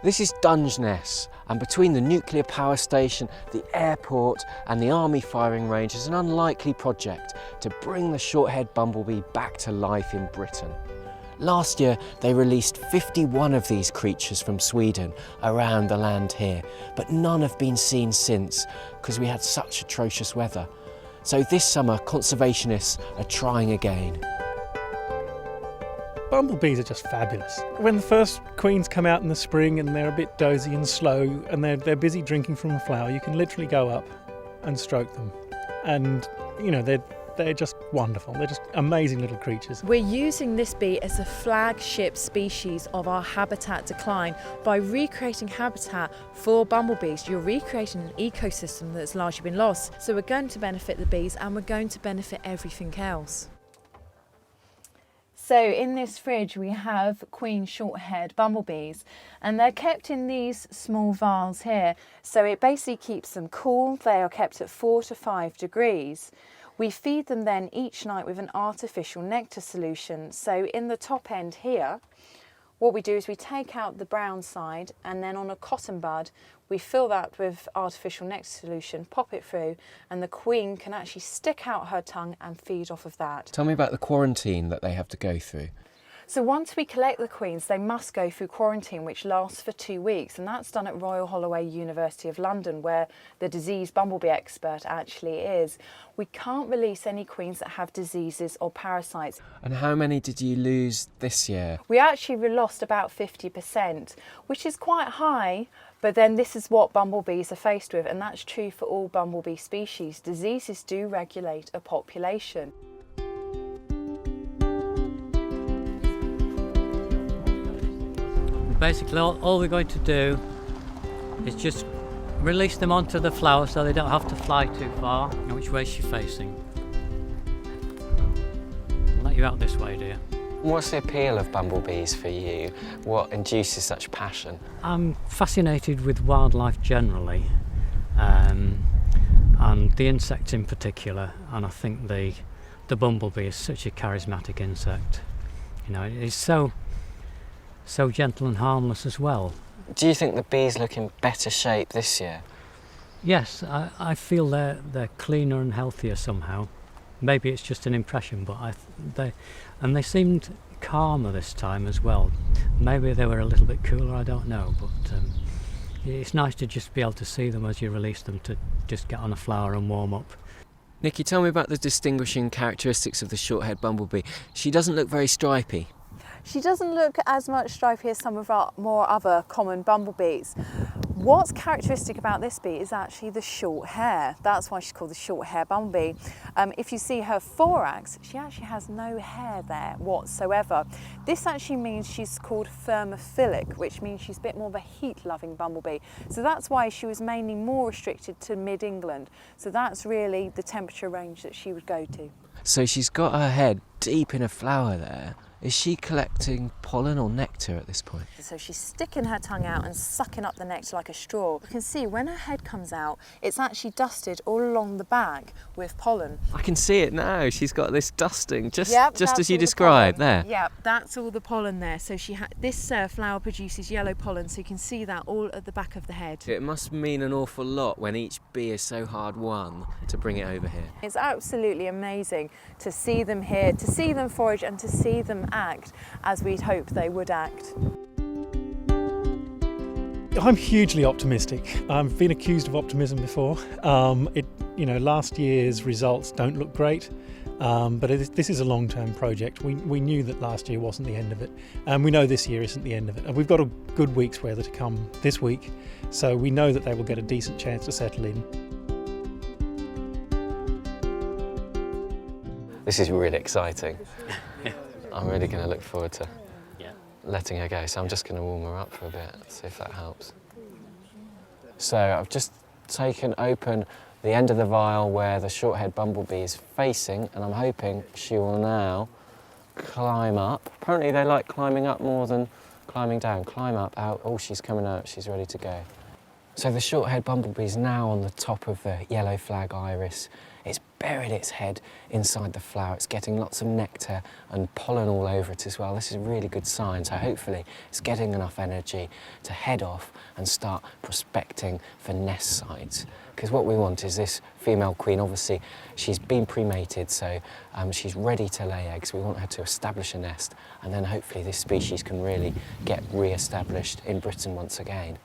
This is Dungeness, and between the nuclear power station, the airport and the army firing range is an unlikely project to bring the short-haired bumblebee back to life in Britain. Last year they released 51 of these creatures from Sweden around the land here, but none have been seen since because we had such atrocious weather. So this summer conservationists are trying again. Bumblebees are just fabulous. When the first queens come out in the spring and they're a bit dozy and slow and they're busy drinking from a flower, you can literally go up and stroke them. And, you know, they're just wonderful. They're just amazing little creatures. We're using this bee as a flagship species of our habitat decline. By recreating habitat for bumblebees, you're recreating an ecosystem that's largely been lost. So we're going to benefit the bees and we're going to benefit everything else. So in this fridge we have queen short-haired bumblebees, and they're kept in these small vials here. So it basically keeps them cool. They are kept at 4 to 5 degrees. We feed them then each night with an artificial nectar solution. So in the top end here, what we do is we take out the brown side, and then on a cotton bud we fill that with artificial nectar solution, pop it through, and the queen can actually stick out her tongue and feed off of that. Tell me about the quarantine that they have to go through. So once we collect the queens, they must go through quarantine, which lasts for 2 weeks, and that's done at Royal Holloway, University of London, where the disease bumblebee expert actually is. We can't release any queens that have diseases or parasites. And how many did you lose this year? We actually lost about 50%, which is quite high, but then this is what bumblebees are faced with, and that's true for all bumblebee species. Diseases do regulate a population. Basically, all we're going to do is just release them onto the flower so they don't have to fly too far. Now, which way is she facing? I'll let you out this way, dear. What's the appeal of bumblebees for you? What induces such passion? I'm fascinated with wildlife generally, and the insects in particular, and I think the bumblebee is such a charismatic insect. You know, it's so gentle and harmless as well. Do you think the bees look in better shape this year? Yes, I feel they're cleaner and healthier somehow. Maybe it's just an impression, but they seemed calmer this time as well. Maybe they were a little bit cooler, I don't know, but it's nice to just be able to see them as you release them, to just get on a flower and warm up. Nikki, tell me about the distinguishing characteristics of the short-haired bumblebee. She doesn't look very stripy. She doesn't look as much stripy as some of our more other common bumblebees. What's characteristic about this bee is actually the short hair. That's why she's called the short hair bumblebee. If you see her thorax, she actually has no hair there whatsoever. This actually means she's called thermophilic, which means she's a bit more of a heat-loving bumblebee. So that's why she was mainly more restricted to mid-England. So that's really the temperature range that she would go to. So she's got her head deep in a flower there. Is she collecting pollen or nectar at this point? So she's sticking her tongue out and sucking up the nectar like a straw. You can see when her head comes out, it's actually dusted all along the back with pollen. I can see it now. She's got this dusting, just as you all the described pollen. there. Yep, that's all the pollen there. So this flower produces yellow pollen, so you can see that all at the back of the head. It must mean an awful lot when each bee is so hard won to bring it over here. It's absolutely amazing to see them here, to see them forage and to see them act as we'd hoped they would act. I'm hugely optimistic. I've been accused of optimism before. Last year's results don't look great, but this is a long-term project. We knew that last year wasn't the end of it, and we know this year isn't the end of it. And we've got a good week's weather to come this week, so we know that they will get a decent chance to settle in. This is really exciting. I'm really going to look forward to letting her go. So I'm just going to warm her up for a bit, see if that helps. So I've just taken open the end of the vial where the short-haired bumblebee is facing, and I'm hoping she will now climb up. Apparently they like climbing up more than climbing down. Climb up, out. Oh, she's coming out. She's ready to go. So the short-haired bumblebee is now on the top of the yellow flag iris It's buried its head inside the flower. It's getting lots of nectar and pollen all over it as well. This is a really good sign. So hopefully it's getting enough energy to head off and start prospecting for nest sites. Because what we want is this female queen, obviously she's been pre-mated, so she's ready to lay eggs. We want her to establish a nest, and then hopefully this species can really get re-established in Britain once again.